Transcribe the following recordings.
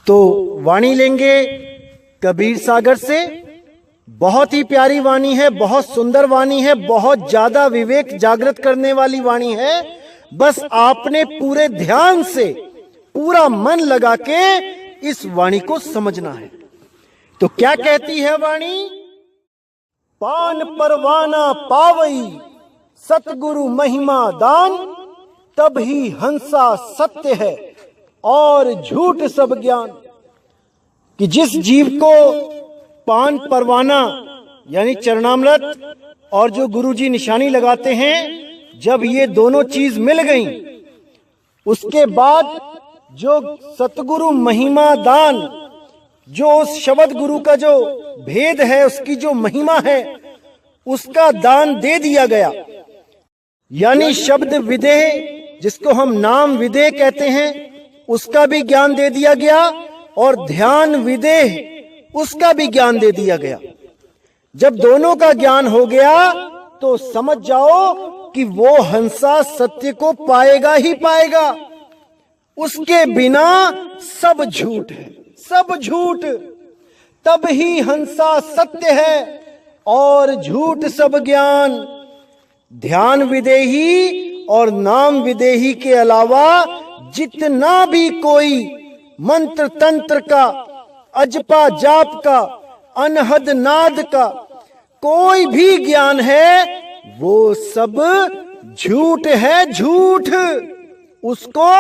तो वाणी लेंगे कबीर सागर से। बहुत ही प्यारी वाणी है, बहुत सुंदर वाणी है, बहुत ज्यादा विवेक जागृत करने वाली वाणी है। बस आपने पूरे ध्यान से पूरा मन लगा के इस वाणी को समझना है। तो क्या कहती है वाणी? पान परवाना पावई सतगुरु महिमा दान, तब ही हंसा सत्य है और झूठ सब ज्ञान। कि जिस जीव को पान परवाना यानी चरणामृत और जो गुरुजी निशानी लगाते हैं, जब ये दोनों चीज मिल गई, उसके बाद जो सतगुरु महिमा दान, जो उस शब्द गुरु का जो भेद है, उसकी जो महिमा है, उसका दान दे दिया गया। यानी शब्द विदेह, जिसको हम नाम विदेह कहते हैं, उसका भी ज्ञान दे दिया गया, और ध्यान विदेह, उसका भी ज्ञान दे दिया गया। जब दोनों का ज्ञान हो गया तो समझ जाओ कि वो हंसा सत्य को पाएगा ही पाएगा। उसके बिना सब झूठ है, सब झूठ। तब ही हंसा सत्य है और झूठ सब ज्ञान। ध्यान विदेही और नाम विदेही के अलावा जितना भी कोई मंत्र तंत्र का, अजपा जाप का, अनहद नाद का कोई भी ज्ञान है, वो सब झूठ है, झूठ। उसको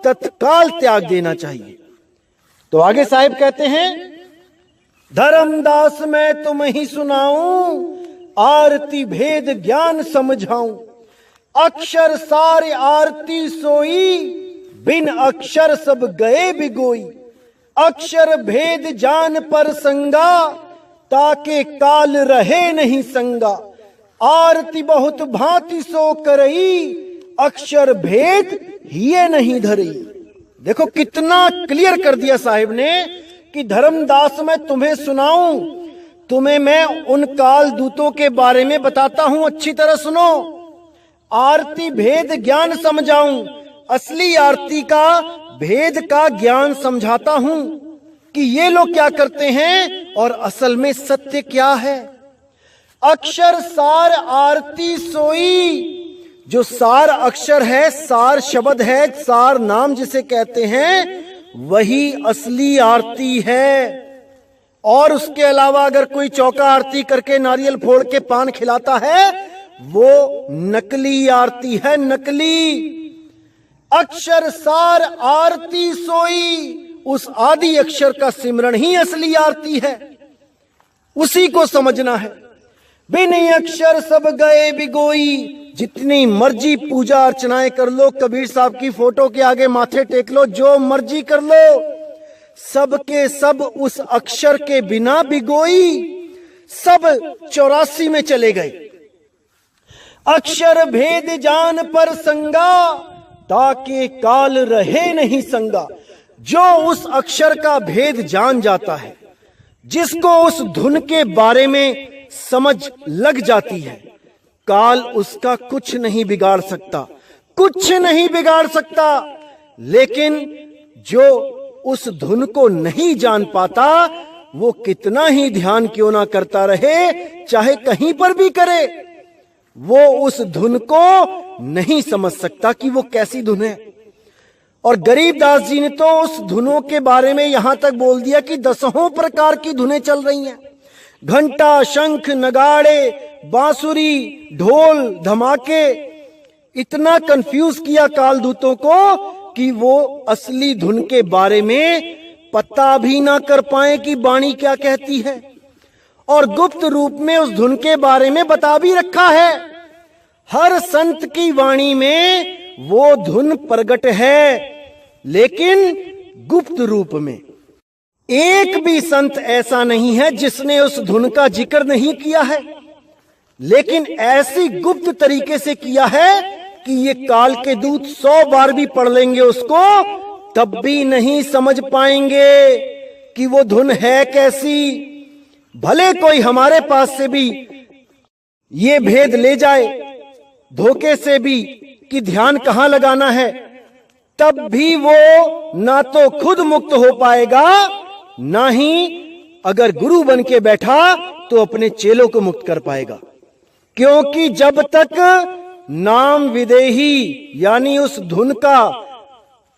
तत्काल त्याग देना चाहिए। तो आगे साहिब कहते हैं, धर्मदास मैं तुम ही सुनाऊं, आरती भेद ज्ञान समझाऊं। अक्षर सारे आरती सोई, बिन अक्षर सब गए बिगोई। अक्षर भेद जान पर संगा, ताके काल रहे नहीं संगा। आरती बहुत भांति सो करई, अक्षर भेद हिये नहीं धरई। देखो कितना क्लियर कर दिया साहिब ने कि धर्मदास मैं तुम्हें सुनाऊं, तुम्हें मैं उन काल दूतों के बारे में बताता हूं, अच्छी तरह सुनो। आरती भेद ज्ञान समझाऊं, असली आरती का भेद का ज्ञान समझाता हूं कि ये लोग क्या करते हैं और असल में सत्य क्या है। अक्षर सार आरती सोई, जो सार अक्षर है, सार शब्द है, सार नाम जिसे कहते हैं, वही असली आरती है। और उसके अलावा अगर कोई चौका आरती करके नारियल फोड़ के पान खिलाता है, वो नकली आरती है, नकली। अक्षर सार आरती सोई, उस आदि अक्षर का सिमरण ही असली आरती है, उसी को समझना है। बिन अक्षर सब गए बिगोई, जितनी मर्जी पूजा अर्चनाएं कर लो, कबीर साहब की फोटो के आगे माथे टेक लो, जो मर्जी कर लो, सब के सब उस अक्षर के बिना बिगोई, सब 84 में चले गए। अक्षर भेद जान पर संगा, ताके काल रहे नहीं संगा। जो उस अक्षर का भेद जान जाता है, जिसको उस धुन के बारे में समझ लग जाती है, काल उसका कुछ नहीं बिगाड़ सकता, कुछ नहीं बिगाड़ सकता। लेकिन जो उस धुन को नहीं जान पाता, वो कितना ही ध्यान क्यों ना करता रहे, चाहे कहीं पर भी करे, वो उस धुन को नहीं समझ सकता कि वो कैसी धुन है। और गरीबदास जी ने तो उस धुनों के बारे में यहां तक बोल दिया कि 10 प्रकार की धुनें चल रही हैं। घंटा, शंख, नगाड़े, बांसुरी, ढोल, धमाके, इतना कंफ्यूज किया कालदूतों को कि वो असली धुन के बारे में पता भी ना कर पाए कि वाणी क्या कहती है। और गुप्त रूप में उस धुन के बारे में बता भी रखा है। हर संत की वाणी में वो धुन प्रगट है, लेकिन गुप्त रूप में। एक भी संत ऐसा नहीं है जिसने उस धुन का जिक्र नहीं किया है, लेकिन ऐसी गुप्त तरीके से किया है कि ये काल के दूत 100 बार भी पढ़ लेंगे उसको, तब भी नहीं समझ पाएंगे कि वो धुन है कैसी। भले कोई हमारे पास से भी ये भेद ले जाए धोखे से भी कि ध्यान कहां लगाना है, तब भी वो ना तो खुद मुक्त हो पाएगा, ना ही अगर गुरु बन के बैठा तो अपने चेलों को मुक्त कर पाएगा। क्योंकि जब तक नाम विदेही यानी उस धुन का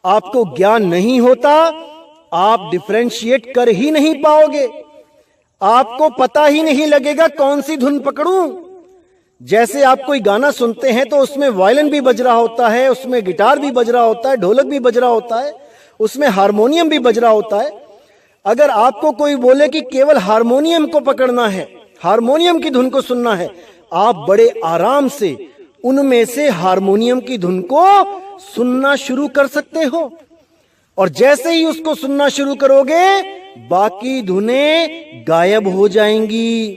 आपको ज्ञान नहीं होता, आप डिफरेंशिएट कर ही नहीं पाओगे। आपको पता ही नहीं लगेगा कौन सी धुन पकड़ूं। जैसे आप कोई गाना सुनते हैं तो उसमें वायलिन भी बज रहा होता है, उसमें गिटार भी बज रहा होता है, ढोलक भी बज रहा होता है, उसमें हारमोनियम भी बज रहा होता है। अगर आपको कोई बोले कि केवल हारमोनियम को पकड़ना है, हारमोनियम की धुन को सुनना है, आप बड़े आराम से उनमें से हारमोनियम की धुन को सुनना शुरू कर सकते हो। और जैसे ही उसको सुनना शुरू करोगे, बाकी धुनें गायब हो जाएंगी।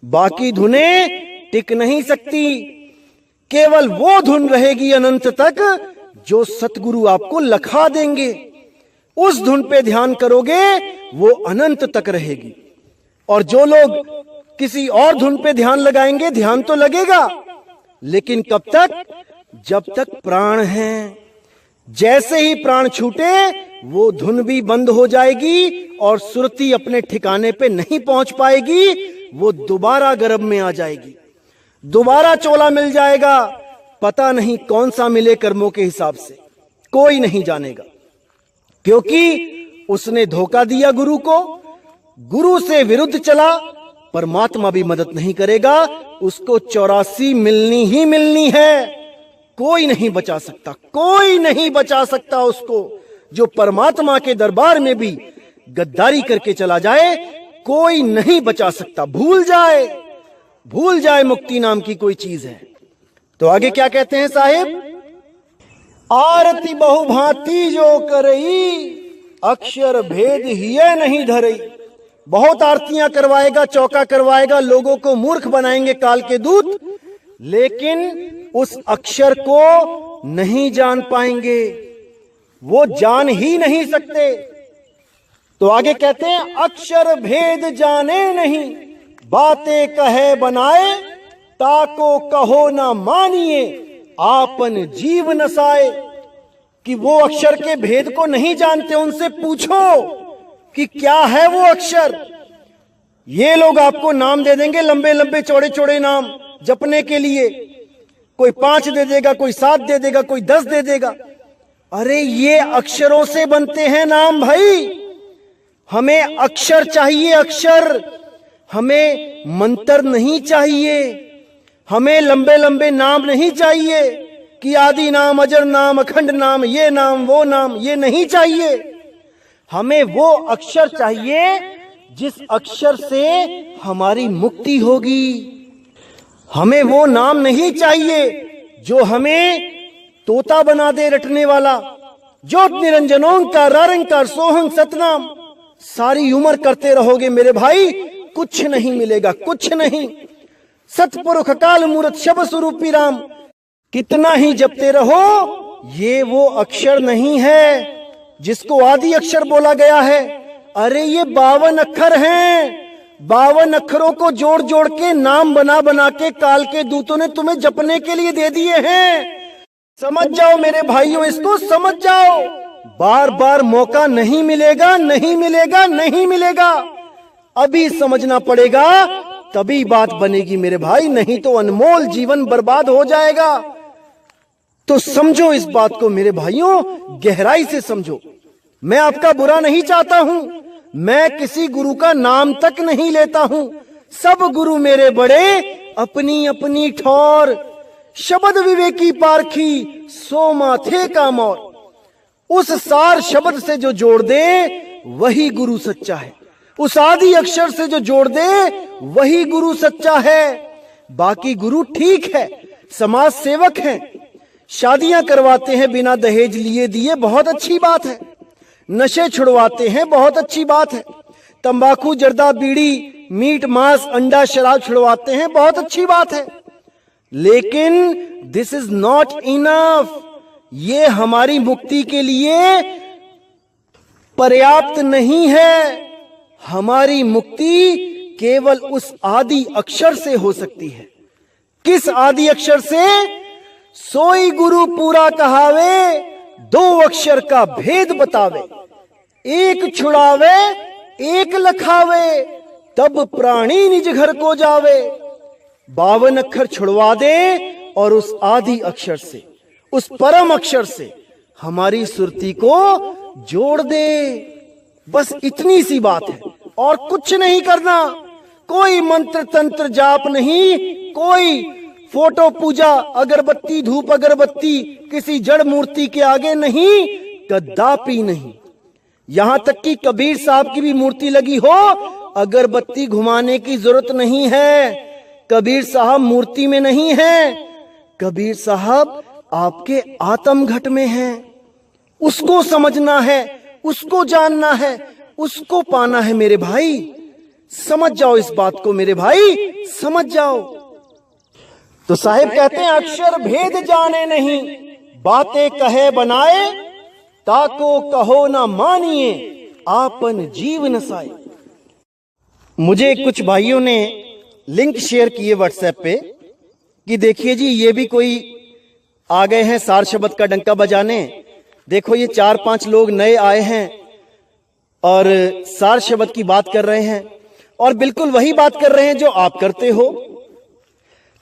बाकी धुनें टिक नहीं सकती। केवल वो धुन रहेगी अनंत तक जो सतगुरु आपको लखा देंगे। उस धुन पे ध्यान करोगे, वो अनंत तक रहेगी। और जो लोग किसी और धुन पे ध्यान लगाएंगे, ध्यान तो लगेगा, लेकिन कब तक? जब तक प्राण है। जैसे ही प्राण छूटे, वो धुन भी बंद हो जाएगी और सुरती अपने ठिकाने पे नहीं पहुंच पाएगी। वो दोबारा गर्भ में आ जाएगी, दोबारा चोला मिल जाएगा। पता नहीं कौन सा मिले कर्मों के हिसाब से, कोई नहीं जानेगा। क्योंकि उसने धोखा दिया गुरु को, गुरु से विरुद्ध चला। परमात्मा भी मदद नहीं करेगा, उसको 84 मिलनी ही मिलनी है। कोई नहीं बचा सकता, कोई नहीं बचा सकता उसको। जो परमात्मा के दरबार में भी गद्दारी करके चला जाए, कोई नहीं बचा सकता। भूल जाए, भूल जाए मुक्ति नाम की कोई चीज है। तो आगे क्या कहते हैं साहिब? आरती बहुभांति जो करई, अक्षर भेद हिय नहीं धरई। बहुत आरतियां करवाएगा, चौका करवाएगा, लोगों को मूर्ख बनाएंगे काल के दूत, लेकिन उस अक्षर को नहीं जान पाएंगे, वो जान ही नहीं सकते। तो आगे कहते हैं, अक्षर भेद जाने नहीं, बातें कहे बनाए, ताको कहो ना मानिए, आपन जीव नसाए। कि वो अक्षर के भेद को नहीं जानते, उनसे पूछो कि क्या है वो अक्षर। ये लोग आपको नाम दे देंगे, लंबे लंबे चौड़े चौड़े नाम जपने के लिए। कोई 5 दे देगा, कोई 7 दे देगा, कोई 10 दे देगा। अरे ये अक्षरों से बनते हैं नाम भाई। हमें अक्षर चाहिए, अक्षर। हमें मंत्र नहीं चाहिए, हमें लंबे लंबे नाम नहीं चाहिए कि आदि नाम, अजर नाम, अखंड नाम, ये नाम, वो नाम, ये नहीं चाहिए। हमें वो अक्षर चाहिए जिस अक्षर से हमारी मुक्ति होगी। हमें वो नाम नहीं चाहिए जो हमें तोता बना दे रटने वाला। ज्योत निरंजन ओंकार निरंकार सोहं सतनाम। सारी उम्र करते रहोगे मेरे भाई, कुछ नहीं मिलेगा, कुछ नहीं। सतपुरुष काल मूर्त शब स्वरूपी राम, कितना ही जपते रहो, ये वो अक्षर नहीं है जिसको आदि अक्षर बोला गया है। अरे ये 52 अक्षर हैं। 52 अक्षरों को जोड़ जोड़ के नाम बना बना के काल के दूतों ने तुम्हें जपने के लिए दे दिए हैं। समझ जाओ मेरे भाइयों, इसको समझ जाओ। बार बार मौका नहीं मिलेगा, नहीं मिलेगा, नहीं मिलेगा। अभी समझना पड़ेगा, तभी बात बनेगी मेरे भाई, नहीं तो अनमोल जीवन बर्बाद हो जाएगा। तो समझो इस बात को मेरे भाइयों, गहराई से समझो। मैं आपका बुरा नहीं चाहता हूं, मैं किसी गुरु का नाम तक नहीं लेता हूं। सब गुरु मेरे बड़े, अपनी अपनी ठौर। शब्द विवेकी पारखी, सो माथे का मोर। उस सार शब्द से जो जोड़ दे, वही गुरु सच्चा है। उस आदि अक्षर से जो जोड़ दे, वही गुरु सच्चा है। बाकी गुरु ठीक है, समाज सेवक हैं, शादियां करवाते हैं बिना दहेज लिए दिए, बहुत अच्छी बात है। नशे छुड़वाते हैं, बहुत अच्छी बात है। तंबाकू, जर्दा, बीड़ी, मीट, मांस, अंडा, शराब छुड़वाते हैं, बहुत अच्छी बात है। लेकिन दिस इज नॉट इनफ। ये हमारी मुक्ति के लिए पर्याप्त नहीं है। हमारी मुक्ति केवल उस आदि अक्षर से हो सकती है। किस आदि अक्षर से? सोई गुरु पूरा कहावे, दो अक्षर का भेद बतावे, एक छुड़ावे एक लखावे, तब प्राणी निज घर को जावे। 52 अक्षर छुड़वा दे और उस आदि अक्षर से, उस परम अक्षर से हमारी सुरती को जोड़ दे। बस इतनी सी बात है और कुछ नहीं करना। कोई मंत्र तंत्र जाप नहीं, कोई फोटो पूजा अगरबत्ती धूप अगरबत्ती किसी जड़ मूर्ति के आगे नहीं, कदापि नहीं। यहां तक कि कबीर साहब की भी मूर्ति लगी हो, अगरबत्ती घुमाने की जरूरत नहीं है। कबीर साहब मूर्ति में नहीं है, कबीर साहब आपके आत्मघट में हैं। उसको समझना है, उसको जानना है, उसको पाना है मेरे भाई। समझ जाओ इस बात को मेरे भाई, समझ जाओ। तो साहिब कहते हैं अक्षर भेद जाने नहीं, बातें कहे बनाए, ताको कहो ना मानिए, आपन जीव नसाए। मुझे कुछ भाइयों ने लिंक शेयर किए व्हाट्सएप पे कि देखिए जी ये भी कोई आ गए हैं सार शब्द का डंका बजाने। देखो ये 4-5 लोग नए आए हैं और सार शब्द की बात कर रहे हैं और बिल्कुल वही बात कर रहे हैं जो आप करते हो।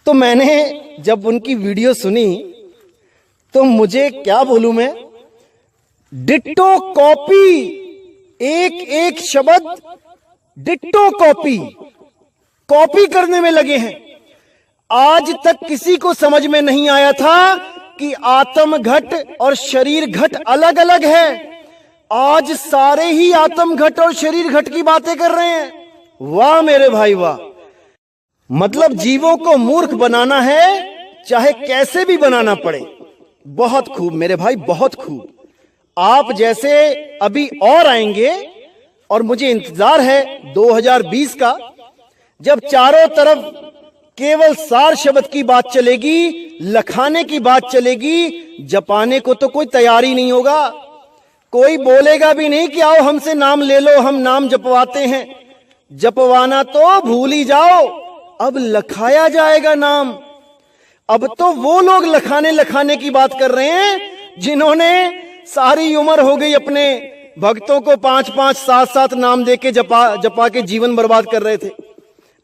तो मैंने जब उनकी वीडियो सुनी तो मुझे क्या बोलूं मैं, डिट्टो कॉपी, एक एक शब्द डिट्टो कॉपी करने में लगे हैं। आज तक किसी को समझ में नहीं आया था कि आत्म घट और शरीर घट अलग अलग है। आज सारे ही आत्म घट और शरीर घट की बातें कर रहे हैं। वाह मेरे भाई वाह। मतलब जीवों को मूर्ख बनाना है, चाहे कैसे भी बनाना पड़े। बहुत खूब मेरे भाई, बहुत खूब। आप जैसे अभी और आएंगे और मुझे इंतजार है 2020 का, जब चारों तरफ केवल सार शब्द की बात चलेगी, लखाने की बात चलेगी, जपाने को तो कोई तैयारी नहीं होगा। कोई बोलेगा भी नहीं कि आओ हमसे नाम ले लो, हम नाम जपवाते हैं। जपवाना तो भूल ही जाओ, अब लखाया जाएगा नाम। अब तो वो लोग लखाने की बात कर रहे हैं जिन्होंने सारी उम्र हो गई अपने भक्तों को 5-5 7-7 नाम देके जपा के जीवन बर्बाद कर रहे थे।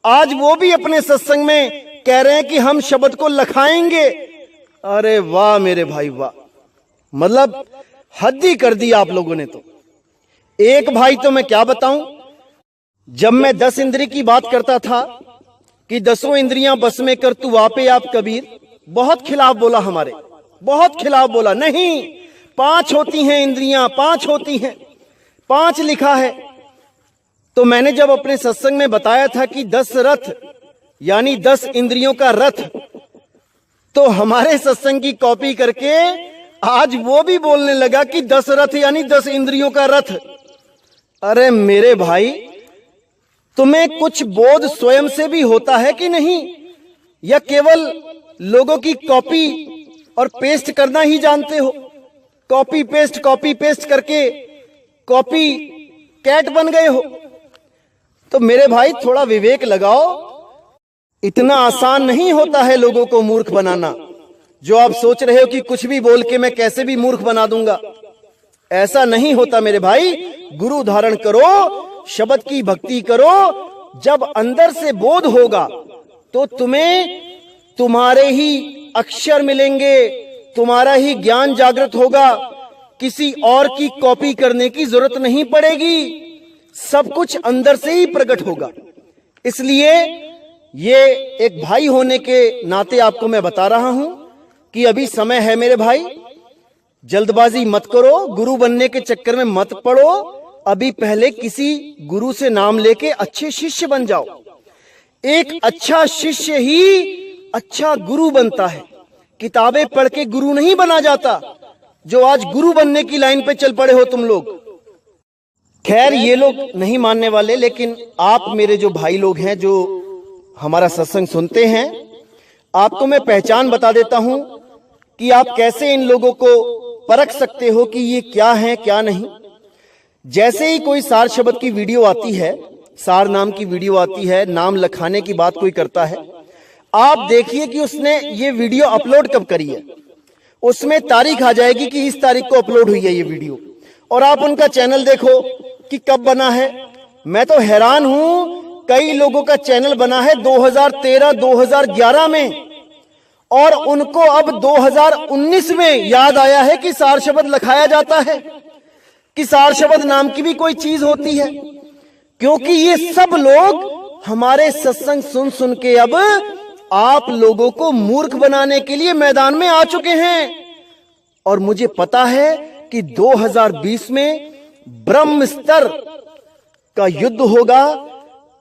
आज वो भी अपने सत्संग में कह रहे हैं कि हम शब्द को लखाएंगे। अरे वाह मेरे भाई वाह, मतलब हद ही कर दी आप लोगों ने। तो एक भाई तो मैं क्या बताऊं, जब मैं 10 इंद्रिय की बात करता था कि 10 इंद्रियां बस में कर तू आपे आप कबीर, बहुत खिलाफ बोला, हमारे बहुत खिलाफ बोला। नहीं, 5 होती हैं इंद्रियां, 5 होती हैं, 5 लिखा है। तो मैंने जब अपने सत्संग में बताया था कि 10 रथ यानी 10 इंद्रियों का रथ, तो हमारे सत्संग की कॉपी करके आज वो भी बोलने लगा कि 10 रथ यानी 10 इंद्रियों का रथ। अरे मेरे भाई, तुम्हें कुछ बोध स्वयं से भी होता है कि नहीं, या केवल लोगों की कॉपी और पेस्ट करना ही जानते हो? कॉपी पेस्ट करके कॉपी कैट बन गए हो। तो मेरे भाई थोड़ा विवेक लगाओ। इतना आसान नहीं होता है लोगों को मूर्ख बनाना। जो आप सोच रहे हो कि कुछ भी बोल के मैं कैसे भी मूर्ख बना दूंगा, ऐसा नहीं होता मेरे भाई। गुरु धारण करो, शब्द की भक्ति करो। जब अंदर से बोध होगा तो तुम्हें तुम्हारे ही अक्षर मिलेंगे, तुम्हारा ही ज्ञान जागृत होगा। किसी और की कॉपी करने की जरूरत नहीं पड़ेगी, सब कुछ अंदर से ही प्रकट होगा। इसलिए ये एक भाई होने के नाते आपको मैं बता रहा हूं कि अभी समय है मेरे भाई, जल्दबाजी मत करो, गुरु बनने के चक्कर में मत पड़ो। अभी पहले किसी गुरु से नाम लेके अच्छे शिष्य बन जाओ। एक अच्छा शिष्य ही अच्छा गुरु बनता है। किताबें पढ़ के गुरु नहीं बना जाता, जो आज गुरु बनने की लाइन पे चल पड़े हो तुम लोग। खैर ये लोग नहीं मानने वाले, लेकिन आप मेरे जो भाई लोग हैं जो हमारा सत्संग सुनते हैं, आपको मैं पहचान बता देता हूं कि आप कैसे इन लोगों को परख सकते हो कि ये क्या है क्या नहीं। जैसे ही कोई सार शब्द की वीडियो आती है, सार नाम की वीडियो आती है, नाम लखाने की बात कोई करता है, आप देखिए कि उसने ये वीडियो अपलोड कब करी है। उसमें तारीख आ जाएगी कि इस तारीख को अपलोड हुई है ये वीडियो, और आप उनका चैनल देखो कि कब बना है। मैं तो हैरान हूं, कई लोगों का चैनल बना है 2013 2011 में, और उनको अब 2019 में याद आया है कि सार शब्द लिखाया जाता है, कि सार शब्द नाम की भी कोई चीज होती है। क्योंकि ये सब लोग हमारे सत्संग सुन सुन के अब आप लोगों को मूर्ख बनाने के लिए मैदान में आ चुके हैं। और मुझे पता है कि 2020 में ब्रह्म स्तर का युद्ध होगा,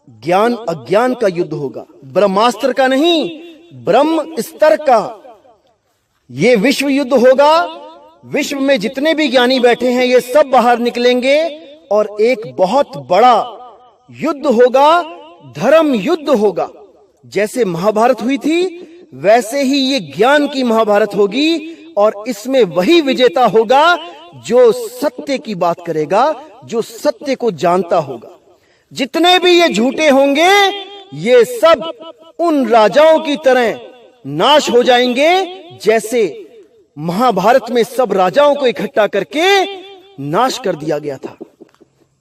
ज्ञान अज्ञान का युद्ध होगा, ब्रह्मास्त्र का नहीं, ब्रह्म स्तर का ये विश्व युद्ध होगा। विश्व में जितने भी ज्ञानी बैठे हैं ये सब बाहर निकलेंगे और एक बहुत बड़ा युद्ध होगा, धर्म युद्ध होगा। जैसे महाभारत हुई थी वैसे ही ये ज्ञान की महाभारत होगी, और इसमें वही विजेता होगा जो सत्य की बात करेगा, जो सत्य को जानता होगा। जितने भी ये झूठे होंगे ये सब उन राजाओं की तरह नाश हो जाएंगे जैसे महाभारत में सब राजाओं को इकट्ठा करके नाश कर दिया गया था।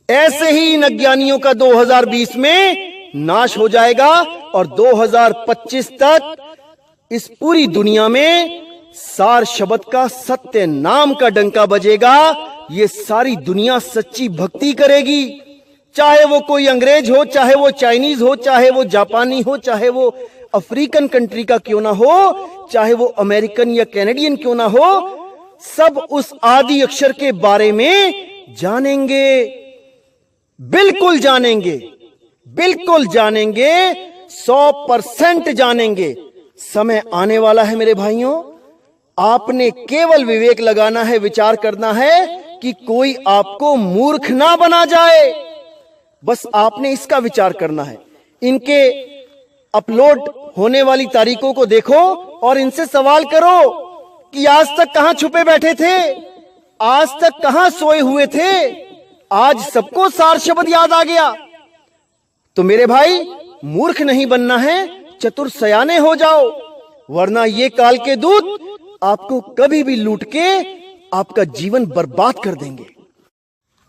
ऐसे ही इन अज्ञानियों का 2020 में नाश हो जाएगा, और 2025 तक इस पूरी दुनिया में सार शब्द का, सत्य नाम का डंका बजेगा। ये सारी दुनिया सच्ची भक्ति करेगी, चाहे वो कोई अंग्रेज हो, चाहे वो चाइनीज हो, चाहे वो जापानी हो, चाहे वो अफ्रीकन कंट्री का क्यों ना हो, चाहे वो अमेरिकन या कैनेडियन क्यों ना हो, सब उस आदि अक्षर के बारे में जानेंगे, बिल्कुल जानेंगे, बिल्कुल जानेंगे, 100% जानेंगे। समय आने वाला है मेरे भाइयों, आपने केवल विवेक लगाना है, विचार करना है कि कोई आपको मूर्ख ना बना जाए। बस आपने इसका विचार करना है। इनके अपलोड होने वाली तारीखों को देखो और इनसे सवाल करो कि आज तक कहां छुपे बैठे थे, आज तक कहां सोए हुए थे, आज सबको सार शब्द याद आ गया। तो मेरे भाई मूर्ख नहीं बनना है, चतुर सयाने हो जाओ, वरना ये काल के दूत आपको कभी भी लूट के आपका जीवन बर्बाद कर देंगे।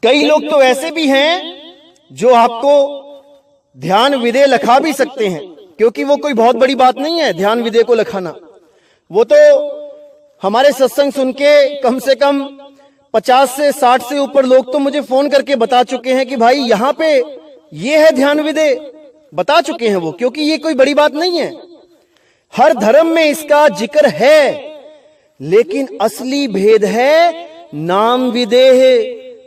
कई लोग तो ऐसे भी हैं जो आपको ध्यान विदे लिखा भी सकते हैं, क्योंकि वो कोई बहुत बड़ी बात नहीं है ध्यान विदे को लिखाना। वो तो हमारे सत्संग सुन के कम से कम 50 से 60 से ऊपर लोग तो मुझे फोन करके बता चुके हैं कि भाई यहाँ पे ये है ध्यान विदे, बता चुके हैं वो, क्योंकि ये कोई बड़ी बात नहीं है। हर धर्म में इसका जिक्र है, लेकिन असली भेद है नाम विदेह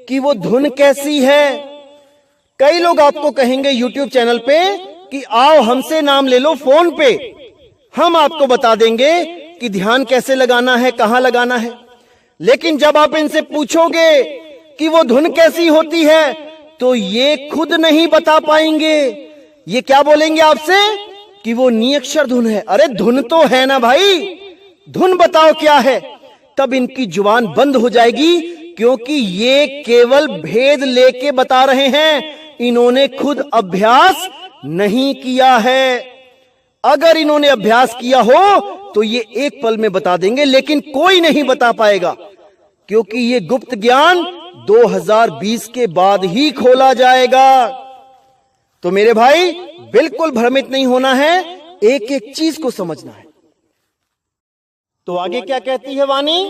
कि वो धुन कैसी है। कई लोग आपको कहेंगे YouTube चैनल पे कि आओ हमसे नाम ले लो फोन पे, हम आपको बता देंगे कि ध्यान कैसे लगाना है, कहां लगाना है। लेकिन जब आप इनसे पूछोगे कि वो धुन कैसी होती है तो ये खुद नहीं बता पाएंगे। ये क्या बोलेंगे आपसे कि वो नियक्षर धुन है। अरे धुन तो है ना भाई, धुन बताओ क्या है। तब इनकी जुबान बंद हो जाएगी, क्योंकि ये केवल भेद लेके बता रहे हैं, इन्होंने खुद अभ्यास नहीं किया है। अगर इन्होंने अभ्यास किया हो तो ये एक पल में बता देंगे, लेकिन कोई नहीं बता पाएगा, क्योंकि ये गुप्त ज्ञान 2020 के बाद ही खोला जाएगा। तो मेरे भाई बिल्कुल भ्रमित नहीं होना है, एक एक चीज को समझना है। तो आगे क्या कहती है वाणी?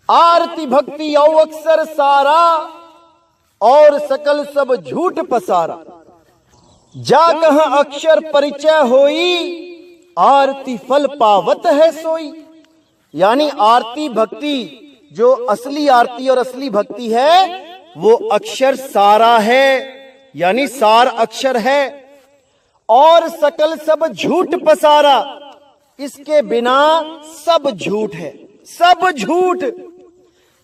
आरती भक्ति औ अक्षर सारा, और सकल सब झूठ पसारा। जा कहां अक्षर परिचय होई, आरती फल पावत है सोई। यानी आरती भक्ति, जो असली आरती और असली भक्ति है वो अक्षर सारा है, यानी सार अक्षर है। और सकल सब झूठ पसारा, इसके बिना सब झूठ है, सब झूठ।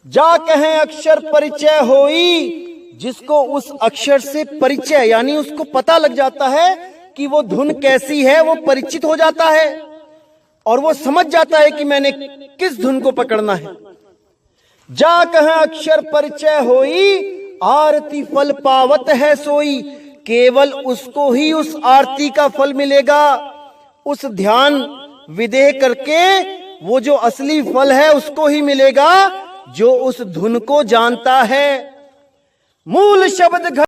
जा कहें अक्षर परिचय होई, जिसको उस अक्षर से परिचय यानी उसको पता लग जाता है कि वो धुन कैसी है, वो परिचित हो जाता है और वो समझ जाता है कि मैंने किस धुन को पकड़ना है। जा कहें अक्षर परिचय होई, आरती फल पावत है सोई। केवल उसको ही उस आरती का फल मिलेगा। उस ध्यान विदेह करके वो जो असली फल है उसको ही मिलेगा जो उस धुन को जानता है। मूल शब्द